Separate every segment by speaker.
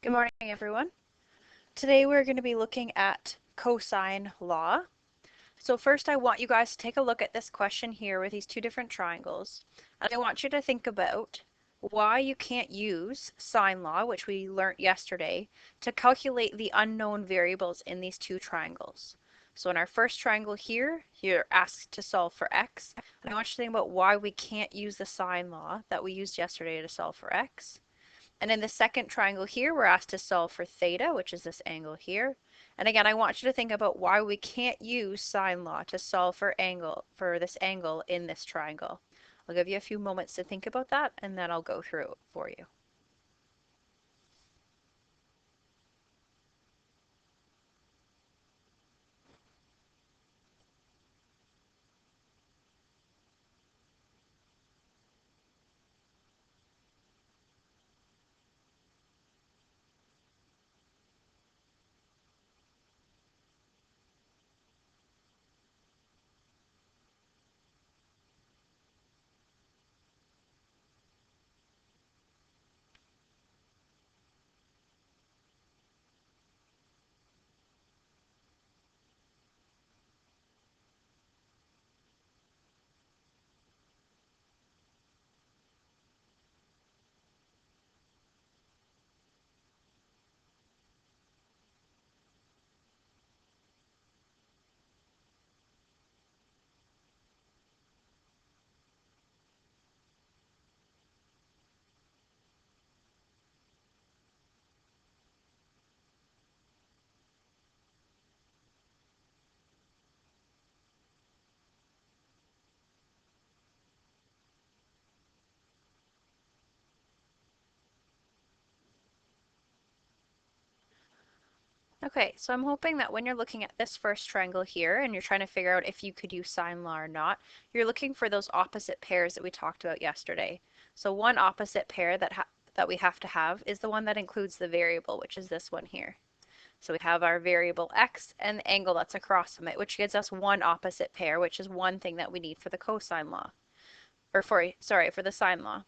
Speaker 1: Good morning, everyone. Today we're going to be looking at cosine law. So first I want you guys to take a look at this question here with these two different triangles. And I want you to think about why you can't use sine law, which we learned yesterday, to calculate the unknown variables in these two triangles. So in our first triangle here, you're asked to solve for x. And I want you to think about why we can't use the sine law that we used yesterday to solve for x. And in the second triangle here, we're asked to solve for theta, which is this angle here. And again, I want you to think about why we can't use sine law to solve for this angle in this triangle. I'll give you a few moments to think about that, and then I'll go through it for you. Okay, so I'm hoping that when you're looking at this first triangle here and you're trying to figure out if you could use sine law or not, you're looking for those opposite pairs that we talked about yesterday. So one opposite pair that we have to have is the one that includes the variable, which is this one here. So we have our variable x and the angle that's across from it, which gives us one opposite pair, which is one thing that we need for the cosine law. Or for the sine law.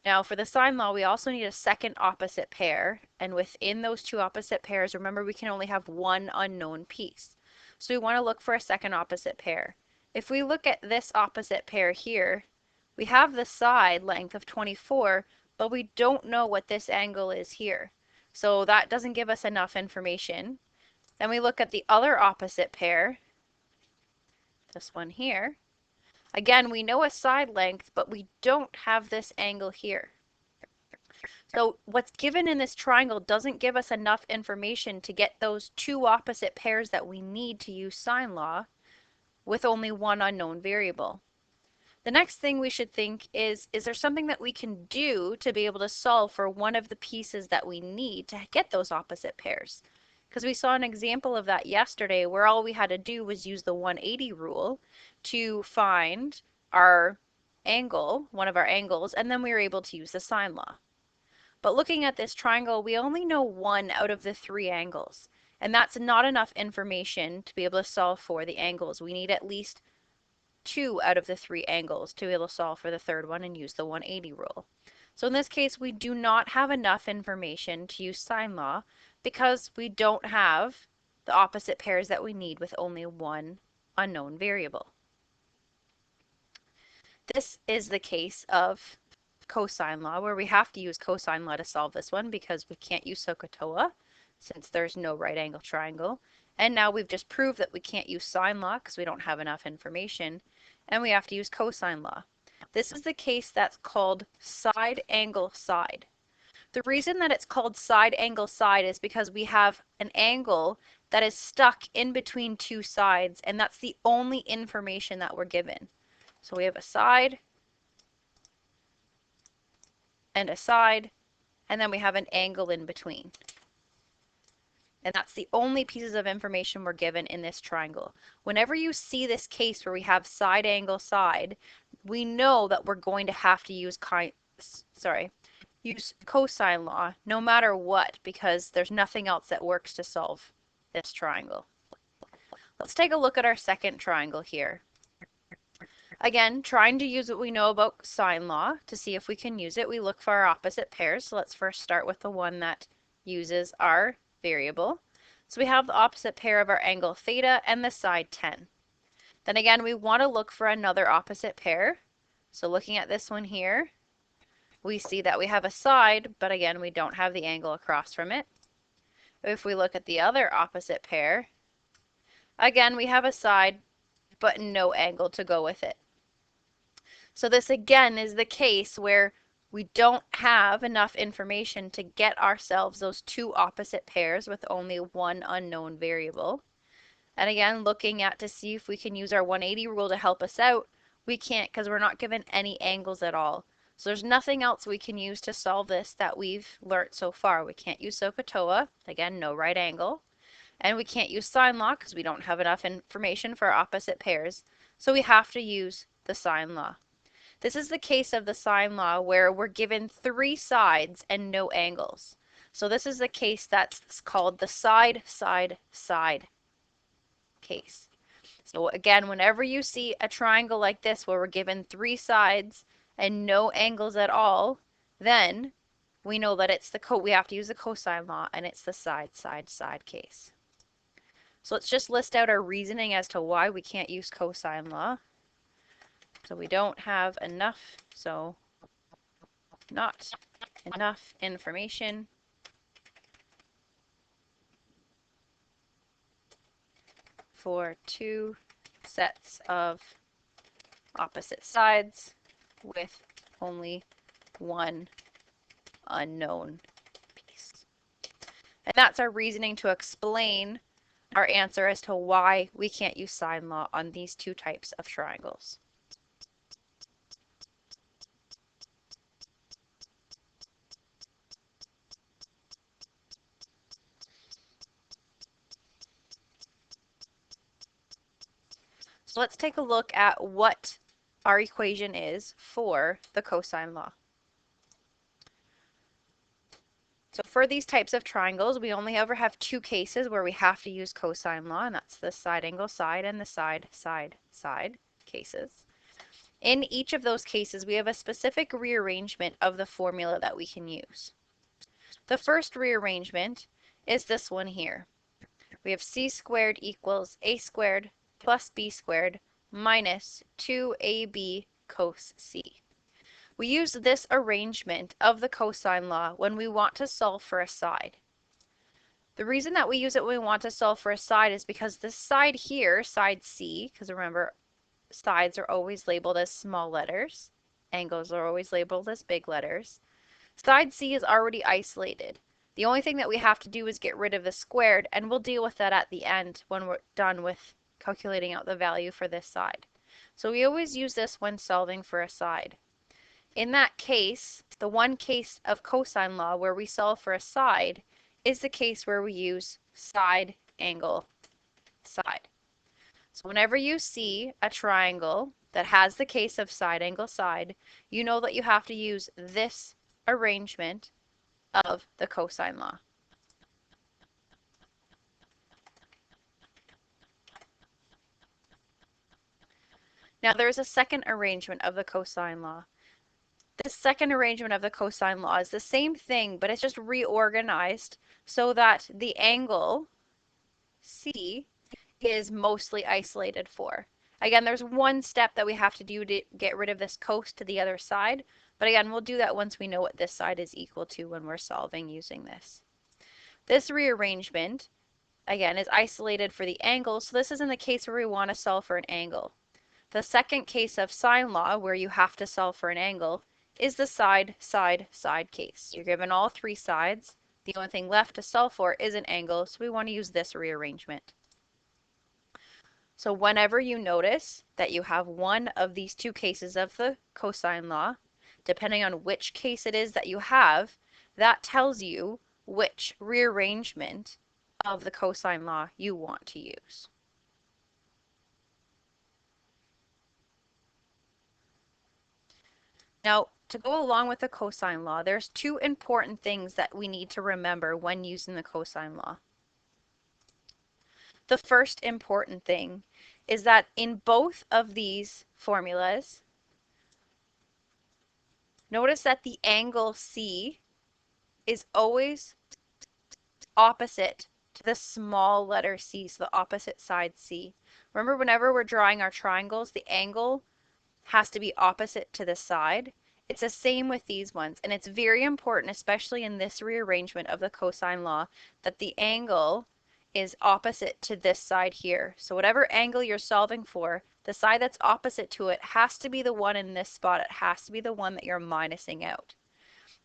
Speaker 1: Now for the sine law, we also need a second opposite pair, and within those two opposite pairs, remember we can only have one unknown piece. So we want to look for a second opposite pair. If we look at this opposite pair here, we have the side length of 24, but we don't know what this angle is here. So that doesn't give us enough information. Then we look at the other opposite pair, this one here. Again, we know a side length, but we don't have this angle here. So what's given in this triangle doesn't give us enough information to get those two opposite pairs that we need to use sine law with only one unknown variable. The next thing we should think is there something that we can do to be able to solve for one of the pieces that we need to get those opposite pairs? Because we saw an example of that yesterday where all we had to do was use the 180 rule to find our angle, one of our angles, and then we were able to use the sine law. But looking at this triangle, we only know one out of the three angles, and that's not enough information to be able to solve for the angles. We need at least two out of the three angles to be able to solve for the third one and use the 180 rule. So in this case, we do not have enough information to use sine law because we don't have the opposite pairs that we need with only one unknown variable. This is the case of cosine law, where we have to use cosine law to solve this one because we can't use SOHCAHTOA since there's no right angle triangle. And now we've just proved that we can't use sine law because we don't have enough information, and we have to use cosine law. This is the case that's called side angle side. The reason that it's called side angle side is because we have an angle that is stuck in between two sides, and that's the only information that we're given. So we have a side and a side, and then we have an angle in between. And that's the only pieces of information we're given in this triangle. Whenever you see this case where we have side angle side, we know that we're going to have to use cosine law no matter what, because there's nothing else that works to solve this triangle. Let's take a look at our second triangle here. Again, trying to use what we know about sine law to see if we can use it, we look for our opposite pairs. So let's first start with the one that uses our variable. So we have the opposite pair of our angle theta and the side 10. Then again, we want to look for another opposite pair. So looking at this one here, we see that we have a side, but again, we don't have the angle across from it. If we look at the other opposite pair, again, we have a side, but no angle to go with it. So this again is the case where we don't have enough information to get ourselves those two opposite pairs with only one unknown variable. And again, looking at to see if we can use our 180 rule to help us out, we can't because we're not given any angles at all. So there's nothing else we can use to solve this that we've learnt so far. We can't use SOHCAHTOA, again, no right angle. And we can't use sine law because we don't have enough information for our opposite pairs. So we have to use the sine law. This is the case of the sine law where we're given three sides and no angles. So this is the case that's called the side, side, side case. So again, whenever you see a triangle like this where we're given three sides and no angles at all, then we know that it's we have to use the cosine law and it's the side, side, side case. So let's just list out our reasoning as to why we can't use cosine law. So we don't have enough, so not enough information for two sets of opposite sides with only one unknown piece. And that's our reasoning to explain our answer as to why we can't use sine law on these two types of triangles. So let's take a look at what our equation is for the cosine law. So for these types of triangles, we only ever have two cases where we have to use cosine law, and that's the side angle side and the side, side, side cases. In each of those cases, we have a specific rearrangement of the formula that we can use. The first rearrangement is this one here. We have c squared equals a squared plus b squared minus 2ab cos c. We use this arrangement of the cosine law when we want to solve for a side. The reason that we use it when we want to solve for a side is because this side here, side C, because remember, sides are always labeled as small letters, angles are always labeled as big letters. Side C is already isolated. The only thing that we have to do is get rid of the squared, and we'll deal with that at the end when we're done with calculating out the value for this side. So we always use this when solving for a side. In that case, the one case of cosine law where we solve for a side is the case where we use side, angle, side. So whenever you see a triangle that has the case of side, angle, side, you know that you have to use this arrangement of the cosine law. Now there's a second arrangement of the cosine law. This second arrangement of the cosine law is the same thing, but it's just reorganized so that the angle C is mostly isolated for. Again, there's one step that we have to do to get rid of this cos to the other side, but again, we'll do that once we know what this side is equal to when we're solving using this. This rearrangement, again, is isolated for the angle, so this is in the case where we want to solve for an angle. The second case of sine law, where you have to solve for an angle, is the side, side, side case. You're given all three sides. The only thing left to solve for is an angle, so we want to use this rearrangement. So whenever you notice that you have one of these two cases of the cosine law, depending on which case it is that you have, that tells you which rearrangement of the cosine law you want to use. Now, to go along with the cosine law, there's two important things that we need to remember when using the cosine law. The first important thing is that in both of these formulas, notice that the angle C is always opposite to the small letter C, so the opposite side C. Remember, whenever we're drawing our triangles, the angle has to be opposite to the side. It's the same with these ones, and it's very important, especially in this rearrangement of the cosine law, that the angle is opposite to this side here. So whatever angle you're solving for, the side that's opposite to it has to be the one in this spot. It has to be the one that you're minusing out.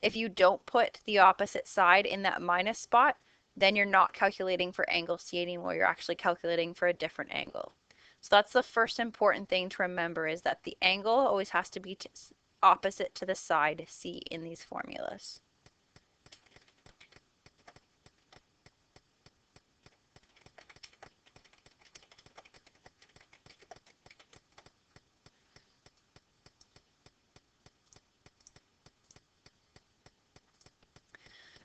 Speaker 1: If you don't put the opposite side in that minus spot, then you're not calculating for angle C anymore. You're actually calculating for a different angle. So that's the first important thing to remember, is that the angle always has to be opposite to the side C in these formulas.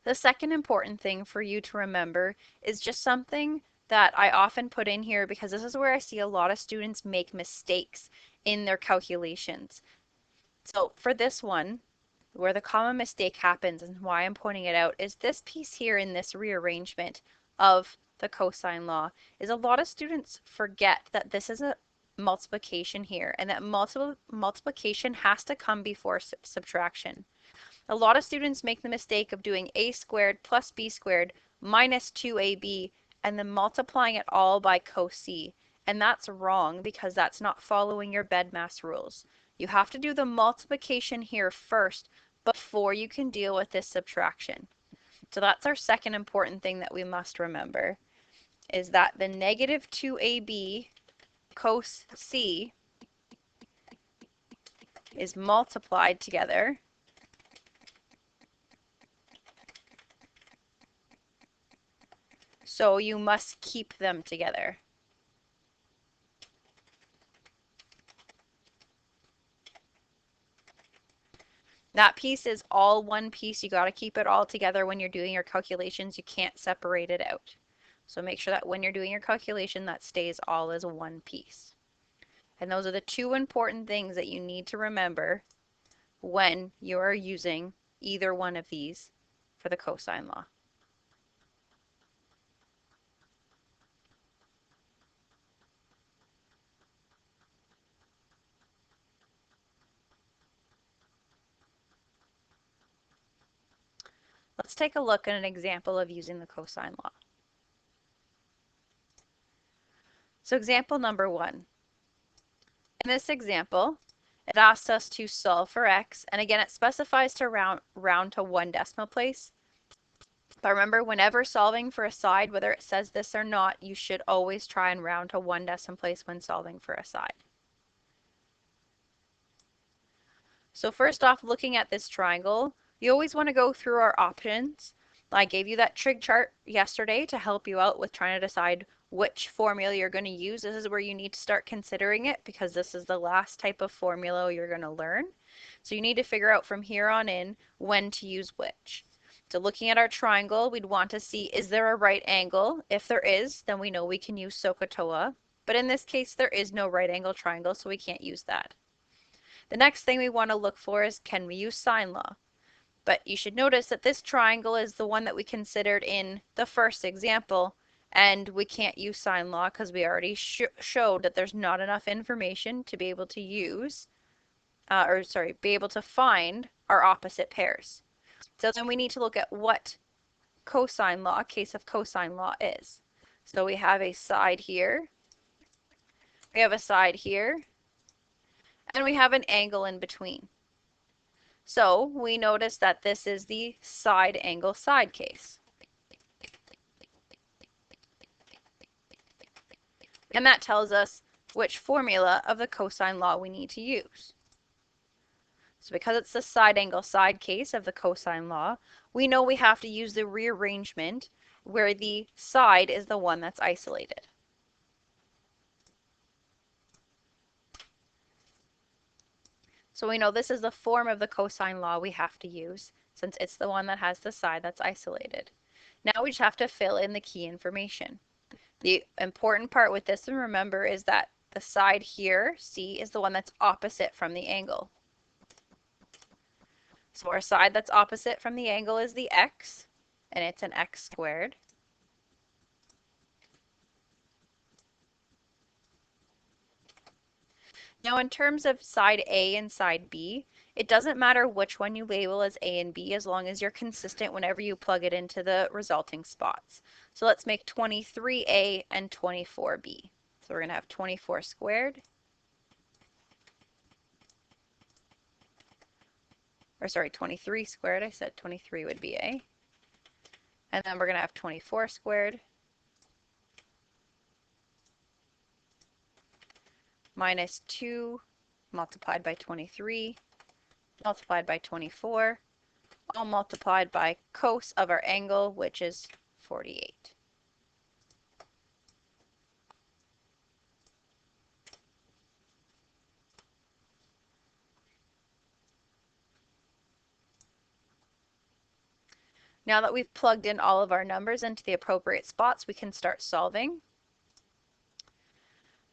Speaker 1: The second important thing for you to remember is just something that I often put in here because this is where I see a lot of students make mistakes in their calculations. So for this one, where the common mistake happens and why I'm pointing it out is this piece here in this rearrangement of the cosine law is a lot of students forget that this is a multiplication here and that multiplication has to come before subtraction. A lot of students make the mistake of doing a squared plus b squared minus 2ab and then multiplying it all by cos. And that's wrong because that's not following your BEDMAS rules. You have to do the multiplication here first before you can deal with this subtraction. So that's our second important thing that we must remember, is that the negative 2ab cos c is multiplied together so you must keep them together. That piece is all one piece. You got to keep it all together when you're doing your calculations. You can't separate it out. So make sure that when you're doing your calculation, that stays all as one piece. And those are the two important things that you need to remember when you are using either one of these for the cosine law. Let's take a look at an example of using the cosine law. So example number 1. In this example, it asks us to solve for x, and again, it specifies to round to 1 decimal place. But remember, whenever solving for a side, whether it says this or not, you should always try and round to 1 decimal place when solving for a side. So first off, looking at this triangle, you always want to go through our options. I gave you that trig chart yesterday to help you out with trying to decide which formula you're going to use. This is where you need to start considering it because this is the last type of formula you're going to learn. So you need to figure out from here on in when to use which. So looking at our triangle, we'd want to see, is there a right angle? If there is, then we know we can use SOHCAHTOA. But in this case, there is no right angle triangle, so we can't use that. The next thing we want to look for is, can we use sine law? But you should notice that this triangle is the one that we considered in the first example, and we can't use sine law because we already showed that there's not enough information to be able to use, be able to find our opposite pairs. So then we need to look at what cosine law, case of cosine law is. So we have a side here, we have a side here, and we have an angle in between. So we notice that this is the side angle side case. And that tells us which formula of the cosine law we need to use. So because it's the side angle side case of the cosine law, we know we have to use the rearrangement where the side is the one that's isolated. So we know this is the form of the cosine law we have to use since it's the one that has the side that's isolated. Now we just have to fill in the key information. The important part with this, and remember, is that the side here, C, is the one that's opposite from the angle. So our side that's opposite from the angle is the x, and it's an x squared. Now, in terms of side A and side B, it doesn't matter which one you label as A and B as long as you're consistent whenever you plug it into the resulting spots. So let's make 23A and 24B. So we're going to have 24 squared, or sorry, 23 squared. I said 23 would be A. And then we're going to have 24 squared minus 2 multiplied by 23 multiplied by 24, all multiplied by cos of our angle, which is 48. Now that we've plugged in all of our numbers into the appropriate spots, we can start solving.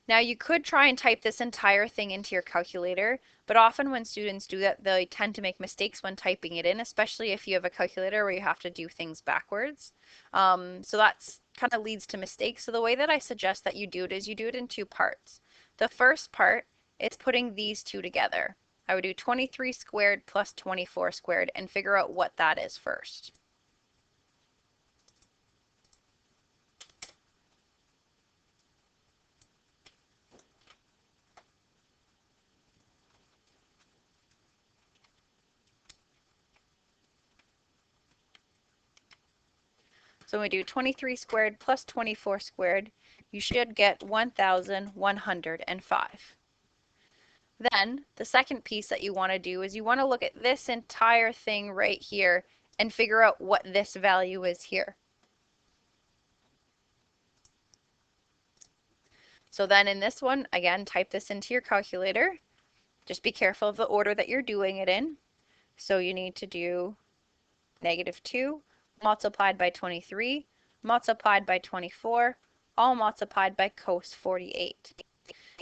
Speaker 1: Now you could try and type this entire thing into your calculator, but often when students do that, they tend to make mistakes when typing it in, especially if you have a calculator where you have to do things backwards. So that's kind of leads to mistakes. So the way that I suggest that you do it is you do it in two parts. The first part is putting these two together. I would do 23 squared plus 24 squared and figure out what that is first. So when we do 23 squared plus 24 squared, you should get 1,105. Then the second piece that you want to do is you want to look at this entire thing right here and figure out what this value is here. So then in this one, again, type this into your calculator. Just be careful of the order that you're doing it in. So you need to do -2 multiplied by 23 multiplied by 24, all multiplied by cos 48.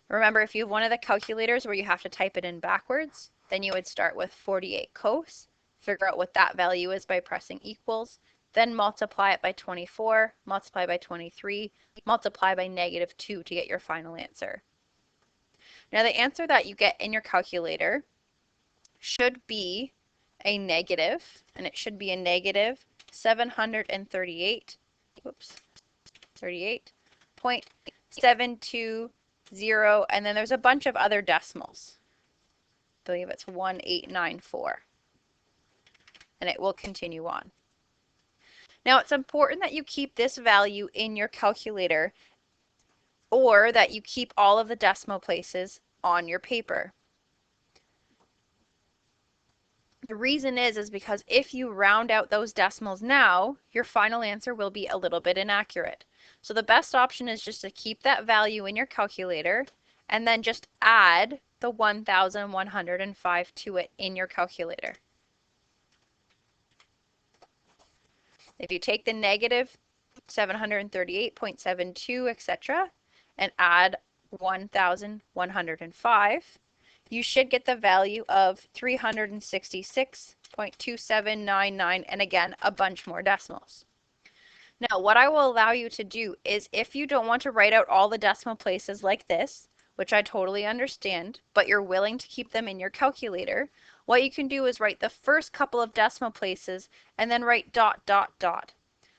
Speaker 1: Remember, if you have one of the calculators where you have to type it in backwards, then you would start with 48 cos, figure out what that value is by pressing equals, then multiply it by 24, multiply by 23, multiply by -2 to get your final answer. Now the answer that you get in your calculator should be a negative, and it should be a negative 738, whoops, 38.720, and then there's a bunch of other decimals. I believe it's 1894, and it will continue on. Now it's important that you keep this value in your calculator or that you keep all of the decimal places on your paper. The reason is because if you round out those decimals now, your final answer will be a little bit inaccurate. So the best option is just to keep that value in your calculator and then just add the 1,105 to it in your calculator. If you take the negative 738.72, etc., and add 1,105, you should get the value of 366.2799, and again, a bunch more decimals. Now, what I will allow you to do is if you don't want to write out all the decimal places like this, which I totally understand, but you're willing to keep them in your calculator, what you can do is write the first couple of decimal places and then write dot, dot, dot.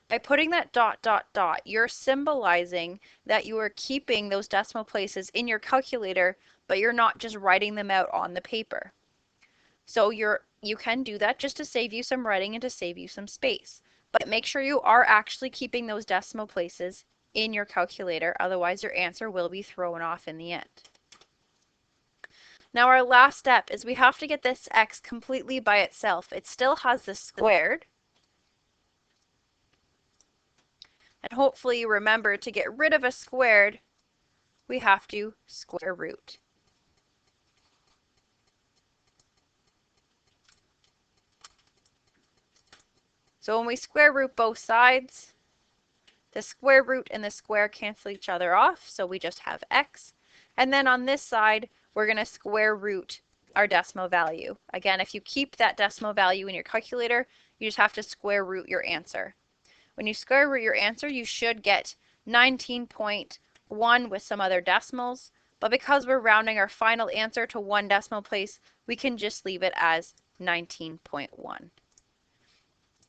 Speaker 1: By putting that dot, dot, dot, you're symbolizing that you are keeping those decimal places in your calculator, but you're not just writing them out on the paper. So you can do that just to save you some writing and to save you some space. But make sure you are actually keeping those decimal places in your calculator, otherwise your answer will be thrown off in the end. Now our last step is we have to get this x completely by itself. It still has the squared. And hopefully you remember to get rid of a squared, we have to square root. So when we square root both sides, the square root and the square cancel each other off, so we just have x. And then on this side, we're going to square root our decimal value. Again, if you keep that decimal value in your calculator, you just have to square root your answer. When you square root your answer, you should get 19.1 with some other decimals But because we're rounding our final answer to 1 decimal place, we can just leave it as 19.1.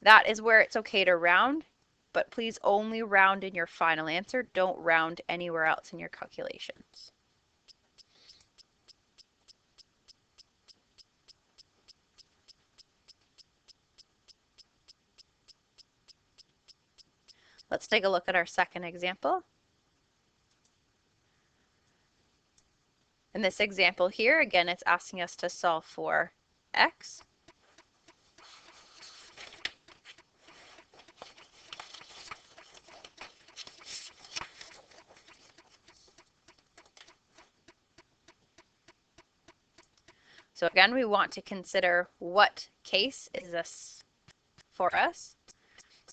Speaker 1: That is where it's okay to round, but please only round in your final answer. Don't round anywhere else in your calculations. Let's take a look at our second example. In this example here, again, it's asking us to solve for x. So again, we want to consider what case is this for us.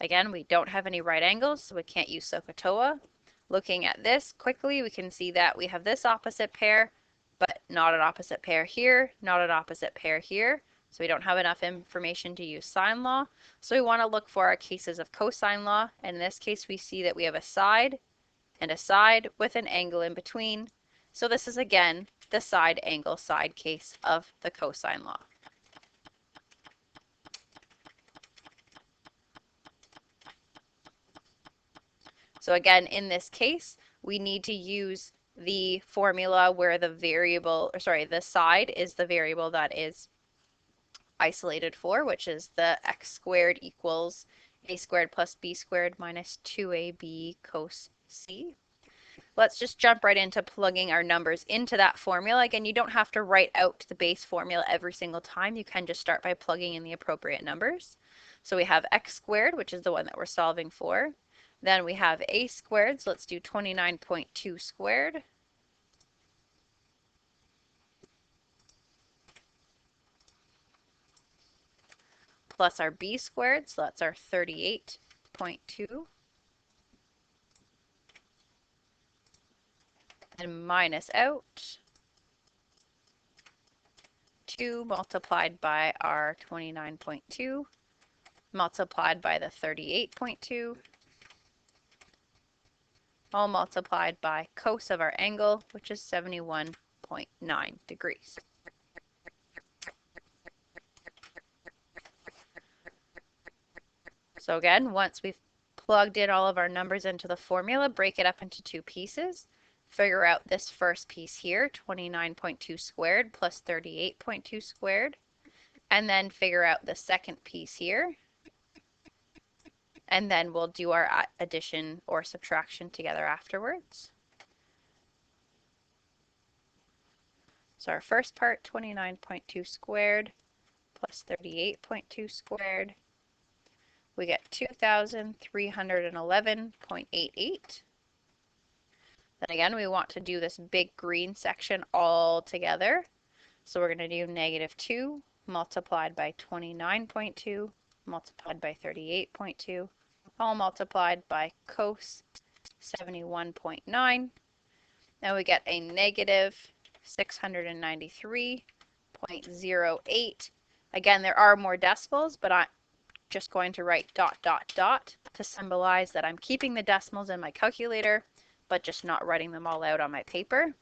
Speaker 1: Again, we don't have any right angles, so we can't use SOHCAHTOA. Looking at this quickly, we can see that we have this opposite pair, but not an opposite pair here, not an opposite pair here. So we don't have enough information to use sine law. So we want to look for our cases of cosine law. And in this case, we see that we have a side and a side with an angle in between. So this is again the side angle side case of the cosine law. So again, in this case, we need to use the formula where the variable, or sorry, the side is the variable that is isolated for, which is the x squared equals a squared plus b squared minus 2ab cos c. Let's just jump right into plugging our numbers into that formula. Again, you don't have to write out the base formula every single time. You can just start by plugging in the appropriate numbers. So we have x squared, which is the one that we're solving for. Then we have a squared, so let's do 29.2 squared. Plus our b squared, so that's our 38.2. And minus out 2 multiplied by our 29.2 multiplied by the 38.2 all multiplied by cos of our angle, which is 71.9 degrees. So again, once we've plugged in all of our numbers into the formula, break it up into two pieces. Figure out this first piece here, 29.2 squared plus 38.2 squared. And then figure out the second piece here. And then we'll do our addition or subtraction together afterwards. So our first part, 29.2 squared plus 38.2 squared. We get 2,311.88. Then again, we want to do this big green section all together. So we're going to do negative 2 multiplied by 29.2 multiplied by 38.2, all multiplied by cos 71.9. Now we get a negative 693.08. Again, there are more decimals, but I'm just going to write dot, dot, dot to symbolize that I'm keeping the decimals in my calculator, but just not writing them all out on my paper.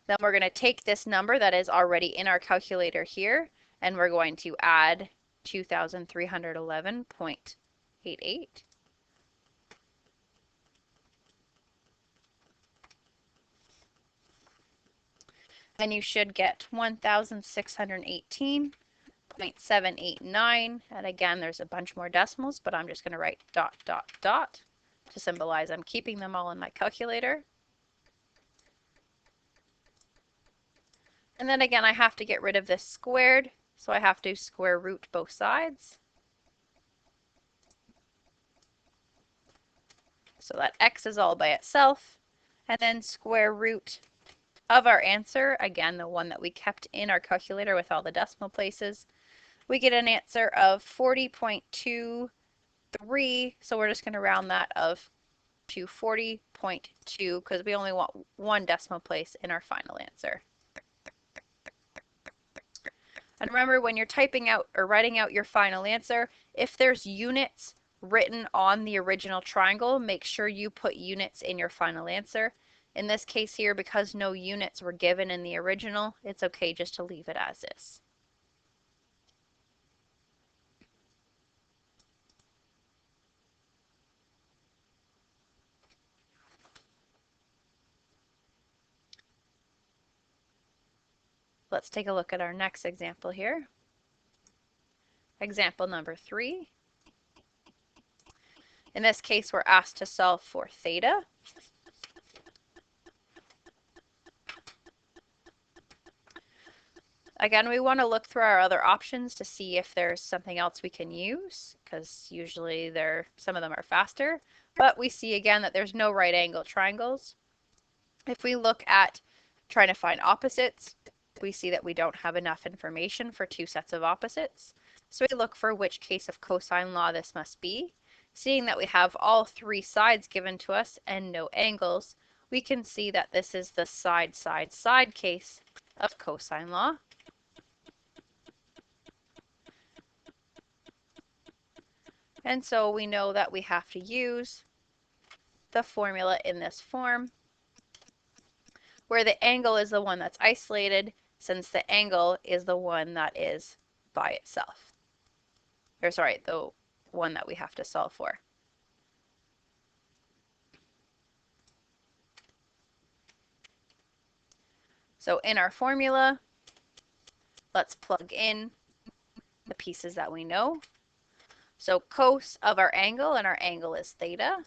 Speaker 1: Then we're going to take this number that is already in our calculator here, and we're going to add 2,311.88. And you should get 1,618.789. And again, there's a bunch more decimals, but I'm just going to write dot, dot, dot to symbolize I'm keeping them all in my calculator. And then again, I have to get rid of this squared, so I have to square root both sides. So that x is all by itself, and then square root of our answer, again, the one that we kept in our calculator with all the decimal places, we get an answer of 40.23, so we're just going to round that to 40.2 because we only want one decimal place in our final answer. And remember, when you're typing out or writing out your final answer, if there's units written on the original triangle, make sure you put units in your final answer. In this case here, because no units were given in the original, it's okay just to leave it as is. Let's take a look at our next example here. Example number 3. In this case, we're asked to solve for theta. Again, we want to look through our other options to see if there's something else we can use, because usually some of them are faster. But we see again that there's no right angle triangles. If we look at trying to find opposites, we see that we don't have enough information for two sets of opposites. So we look for which case of cosine law this must be. Seeing that we have all three sides given to us and no angles, we can see that this is the side, side, side case of cosine law. And so we know that we have to use the formula in this form, where the angle is the one that's isolated, since the angle is the one that is by itself. Or sorry, the one that we have to solve for. So in our formula, let's plug in the pieces that we know. So cos of our angle, and our angle is theta.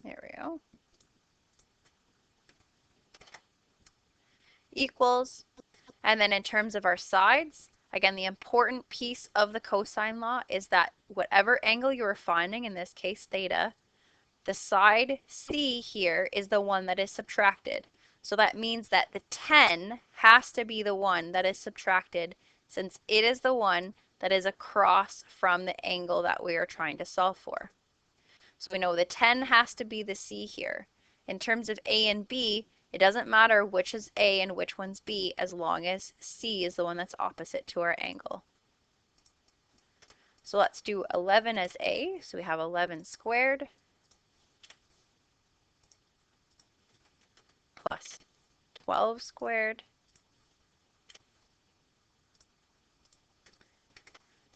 Speaker 1: There we go. Equals, and then in terms of our sides, again, the important piece of the cosine law is that whatever angle you are finding, in this case theta, the side C here is the one that is subtracted. So that means that the 10 has to be the one that is subtracted, since it is the one that is across from the angle that we are trying to solve for. So we know the 10 has to be the C here. In terms of A and B, it doesn't matter which is A and which one's B, as long as C is the one that's opposite to our angle. So let's do 11 as A. So we have 11 squared plus 12 squared.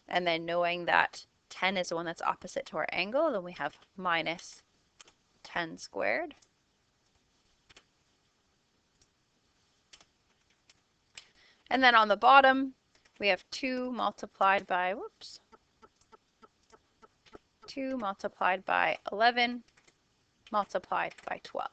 Speaker 1: And then knowing that 10 is the one that's opposite to our angle, then we have minus 10 squared. And then on the bottom, we have 2 multiplied by, 2 multiplied by 11 multiplied by 12.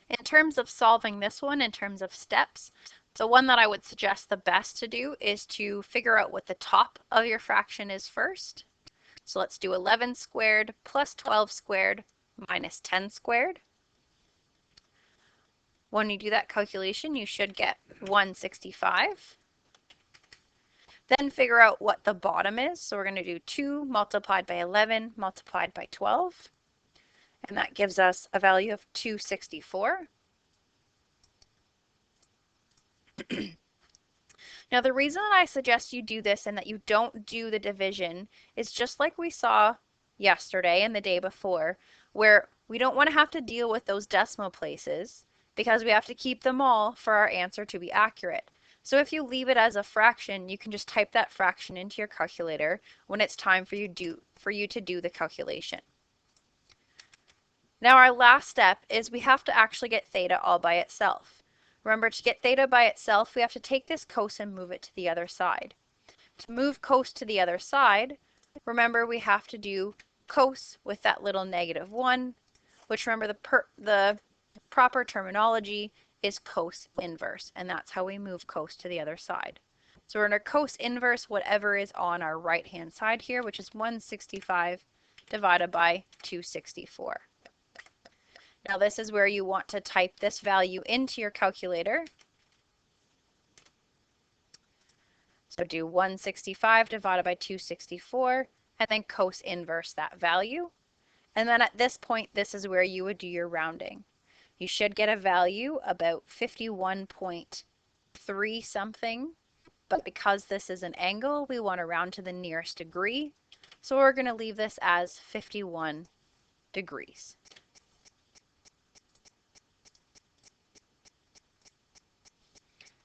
Speaker 1: In terms of solving this one, in terms of steps, the one that I would suggest the best to do is to figure out what the top of your fraction is first. So let's do 11 squared plus 12 squared minus 10 squared. When you do that calculation, you should get 165. Then figure out what the bottom is. So we're going to do 2 multiplied by 11 multiplied by 12. And that gives us a value of 264. Now the reason that I suggest you do this and that you don't do the division is just like we saw yesterday and the day before, where we don't want to have to deal with those decimal places because we have to keep them all for our answer to be accurate. So if you leave it as a fraction, you can just type that fraction into your calculator when it's time for you to do the calculation. Now our last step is we have to actually get theta all by itself. Remember, to get theta by itself, we have to take this cos and move it to the other side. To move cos to the other side, remember we have to do cos with that little -1, which remember the proper terminology is cos inverse, and that's how we move cos to the other side. So we're going to cos inverse whatever is on our right-hand side here, which is 165 divided by 264. Now this is where you want to type this value into your calculator. So do 165 divided by 264, and then cos inverse that value. And then at this point, this is where you would do your rounding. You should get a value about 51.3 something, but because this is an angle, we want to round to the nearest degree. So we're going to leave this as 51 degrees.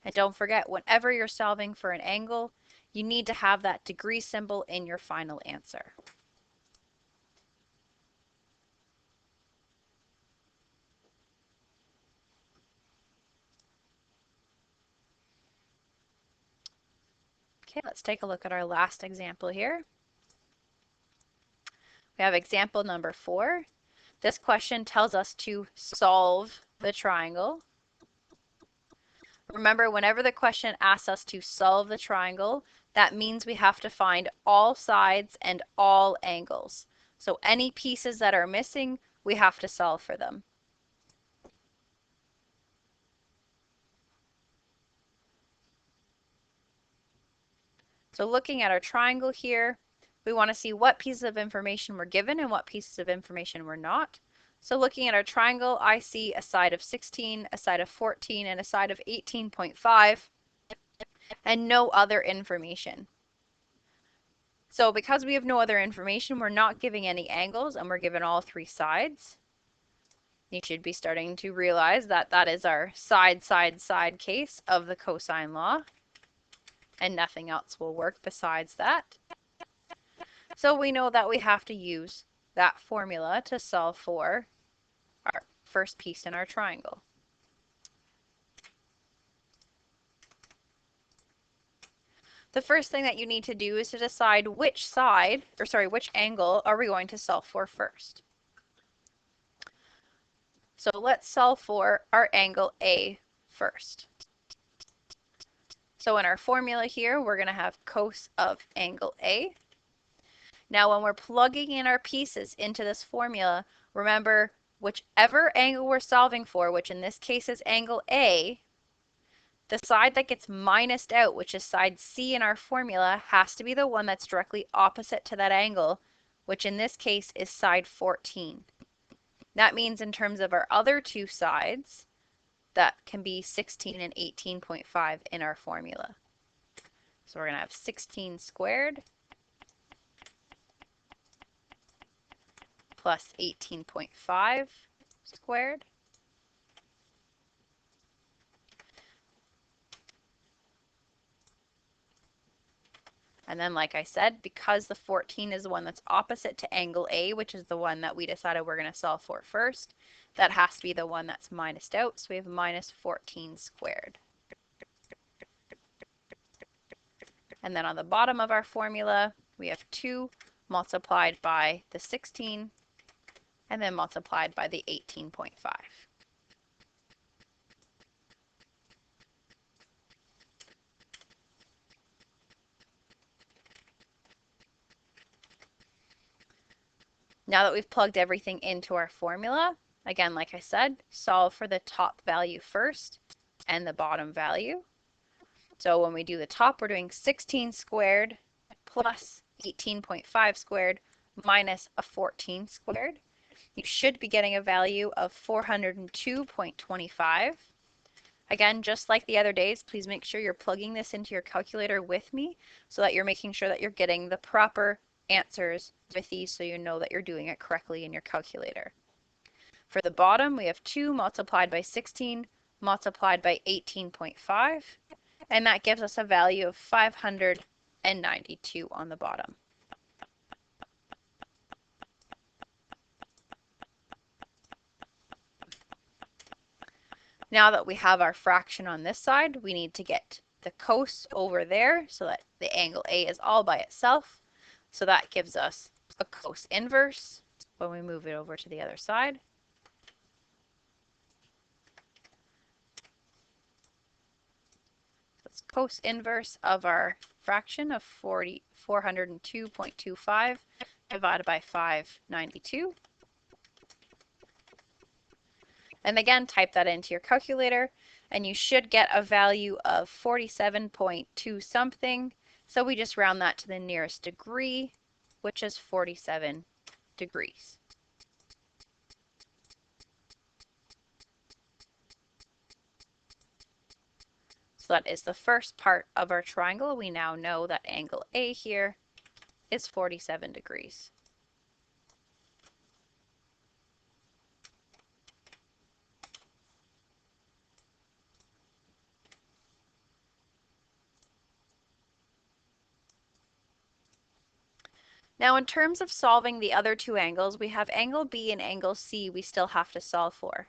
Speaker 1: And don't forget, whenever you're solving for an angle, you need to have that degree symbol in your final answer. Okay, let's take a look at our last example here. We have example number 4. This question tells us to solve the triangle. Remember, whenever the question asks us to solve the triangle, that means we have to find all sides and all angles. So any pieces that are missing, we have to solve for them. So looking at our triangle here, we want to see what pieces of information were given and what pieces of information were not. So looking at our triangle, I see a side of 16, a side of 14, and a side of 18.5, and no other information. So because we have no other information, we're not giving any angles, and we're given all 3 sides. You should be starting to realize that that is our side, side, side case of the cosine law, and nothing else will work besides that. So we know that we have to use that formula to solve for our first piece in our triangle. The first thing that you need to do is to decide which side, or sorry, which angle are we going to solve for first. So let's solve for our angle A first. So in our formula here, we're going to have cos of angle A. Now when we're plugging in our pieces into this formula, remember whichever angle we're solving for, which in this case is angle A, the side that gets minused out, which is side C in our formula, has to be the one that's directly opposite to that angle, which in this case is side 14. That means in terms of our other 2 sides, that can be 16 and 18.5 in our formula. So we're going to have 16 squared plus 18.5 squared. And then, like I said, because the 14 is the one that's opposite to angle A, which is the one that we decided we're going to solve for first, that has to be the one that's minused out. So we have minus 14 squared. And then on the bottom of our formula, we have 2 multiplied by the 16 and then multiplied by the 18.5. Now that we've plugged everything into our formula, again, like I said, solve for the top value first and the bottom value. So when we do the top, we're doing 16 squared plus 18.5 squared minus a 14 squared. You should be getting a value of 402.25. Again, just like the other days, please make sure you're plugging this into your calculator with me so that you're making sure that you're getting the proper answers with these so you know that you're doing it correctly in your calculator. For the bottom, we have 2 multiplied by 16 multiplied by 18.5, and that gives us a value of 592 on the bottom. Now that we have our fraction on this side, we need to get the cos over there so that the angle A is all by itself. So that gives us a cos inverse when we move it over to the other side. That's cos inverse of our fraction of 402.25 divided by 592. And again, type that into your calculator and you should get a value of 47.2 something. So we just round that to the nearest degree, which is 47 degrees. So that is the first part of our triangle. We now know that angle A here is 47 degrees. Now in terms of solving the other two angles, we have angle B and angle C we still have to solve for.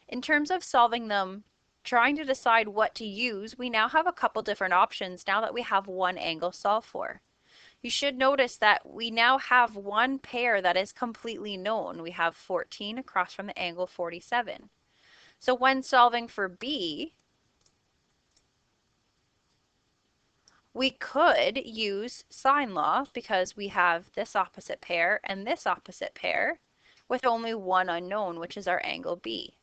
Speaker 1: In terms of solving them, trying to decide what to use, we now have a couple different options now that we have one angle solved for. You should notice that we now have one pair that is completely known. We have 14 across from the angle 47. So when solving for B, we could use sine law because we have this opposite pair and this opposite pair with only one unknown, which is our angle B.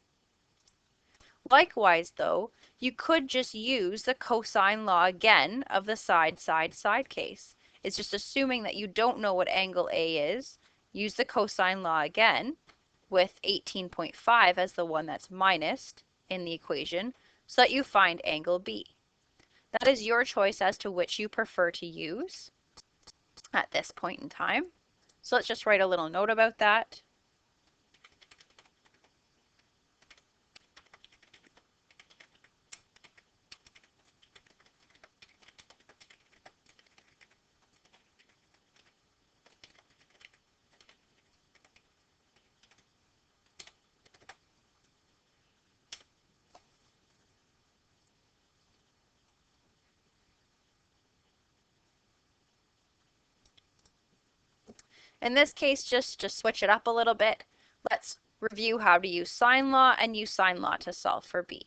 Speaker 1: Likewise, though, you could just use the cosine law again of the side, side, side case. It's just assuming that you don't know what angle A is. Use the cosine law again with 18.5 as the one that's minused in the equation so that you find angle B. That is your choice as to which you prefer to use at this point in time. So let's just write a little note about that. In this case, just to switch it up a little bit, let's review how to use sine law and use sine law to solve for B.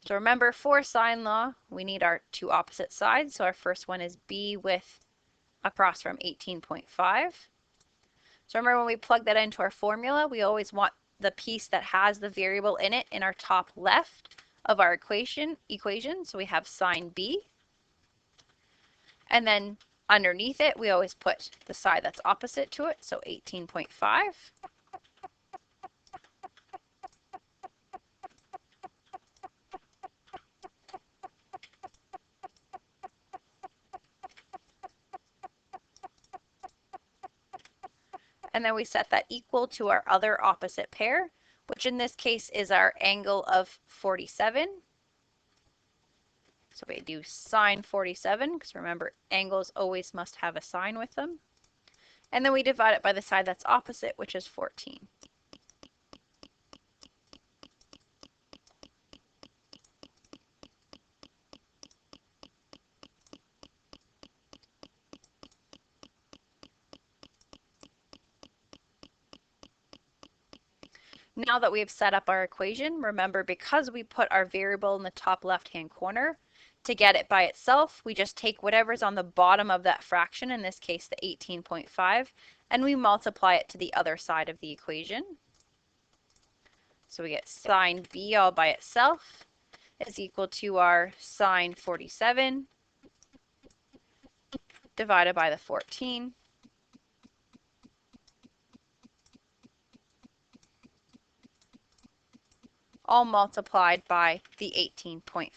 Speaker 1: So remember, for sine law, we need our two opposite sides. So our first one is B with across from 18.5. So remember when we plug that into our formula, we always want the piece that has the variable in it in our top left of our equation. So we have sine B. And then underneath it, we always put the side that's opposite to it, so 18.5. And then we set that equal to our other opposite pair, which in this case is our angle of 47. So we do sine 47, because remember, angles always must have a sign with them. And then we divide it by the side that's opposite, which is 14. Now that we've set up our equation, remember because we put our variable in the top left-hand corner, to get it by itself, we just take whatever's on the bottom of that fraction, in this case the 18.5, and we multiply it to the other side of the equation. So we get sine B all by itself is equal to our sine 47 divided by the 14. All multiplied by the 18.5.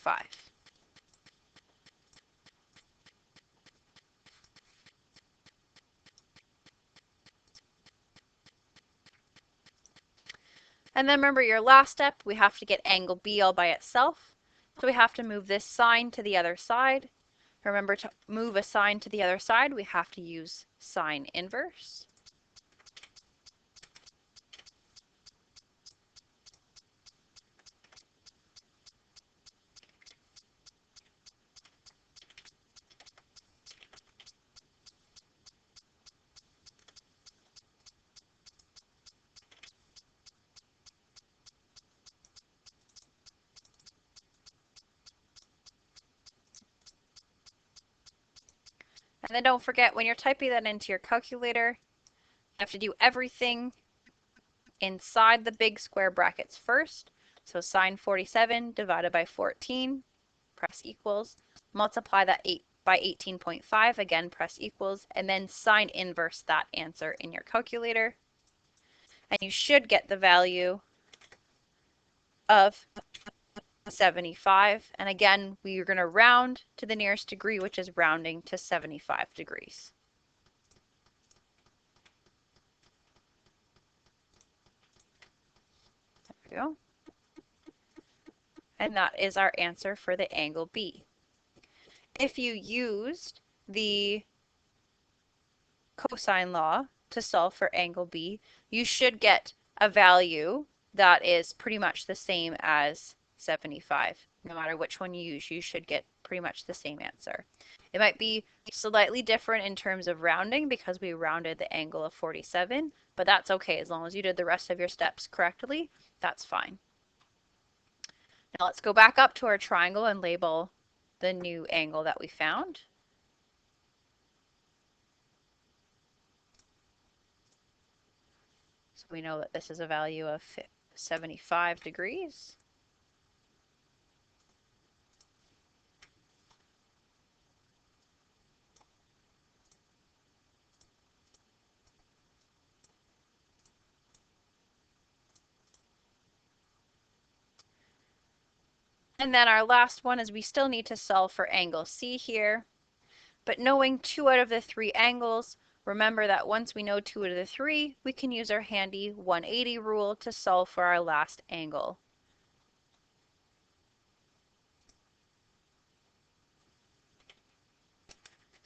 Speaker 1: And then remember your last step, we have to get angle B all by itself. So we have to move this sine to the other side. Remember, to move a sine to the other side, we have to use sine inverse. And then don't forget, when you're typing that into your calculator, you have to do everything inside the big square brackets first. So sine 47 divided by 14, press equals. Multiply that by 18.5, again press equals, and then sine inverse that answer in your calculator. And you should get the value of 75. And again, we are going to round to the nearest degree, which is rounding to 75 degrees. There we go. And that is our answer for the angle B. If you used the cosine law to solve for angle B, you should get a value that is pretty much the same as 75. No matter which one you use, you should get pretty much the same answer. It might be slightly different in terms of rounding because we rounded the angle of 47, but that's okay. As long as you did the rest of your steps correctly, that's fine. Now let's go back up to our triangle and label the new angle that we found. So we know that this is a value of 75 degrees. And then our last one is we still need to solve for angle C here. But knowing 2 out of the 3 angles, remember that once we know 2 out of the 3, we can use our handy 180 rule to solve for our last angle.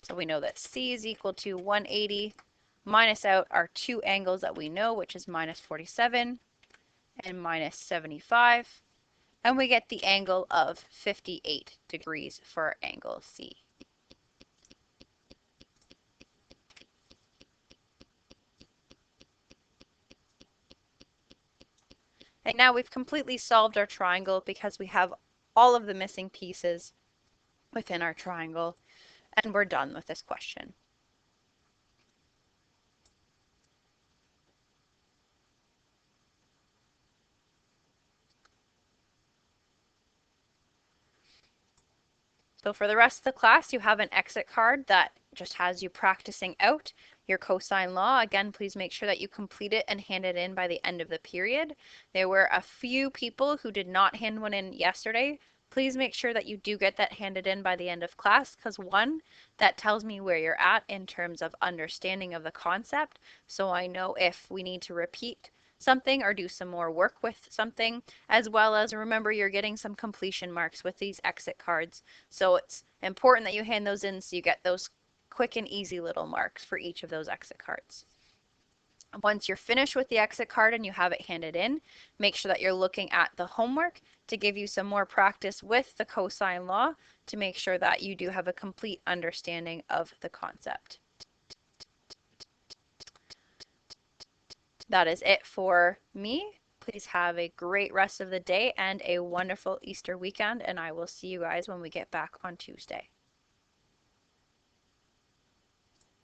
Speaker 1: So we know that C is equal to 180 minus out our 2 angles that we know, which is minus 47 and minus 75. And we get the angle of 58 degrees for angle C. And now we've completely solved our triangle because we have all of the missing pieces within our triangle, and we're done with this question. So for the rest of the class, you have an exit card that just has you practicing out your cosine law. Again, please make sure that you complete it and hand it in by the end of the period. There were a few people who did not hand one in yesterday. Please make sure that you do get that handed in by the end of class because one, that tells me where you're at in terms of understanding of the concept. So I know if we need to repeat something or do some more work with something, as well as remember you're getting some completion marks with these exit cards. So it's important that you hand those in so you get those quick and easy little marks for each of those exit cards. Once you're finished with the exit card and you have it handed in, make sure that you're looking at the homework to give you some more practice with the cosine law to make sure that you do have a complete understanding of the concept. That is it for me. Please have a great rest of the day and a wonderful Easter weekend, and I will see you guys when we get back on Tuesday.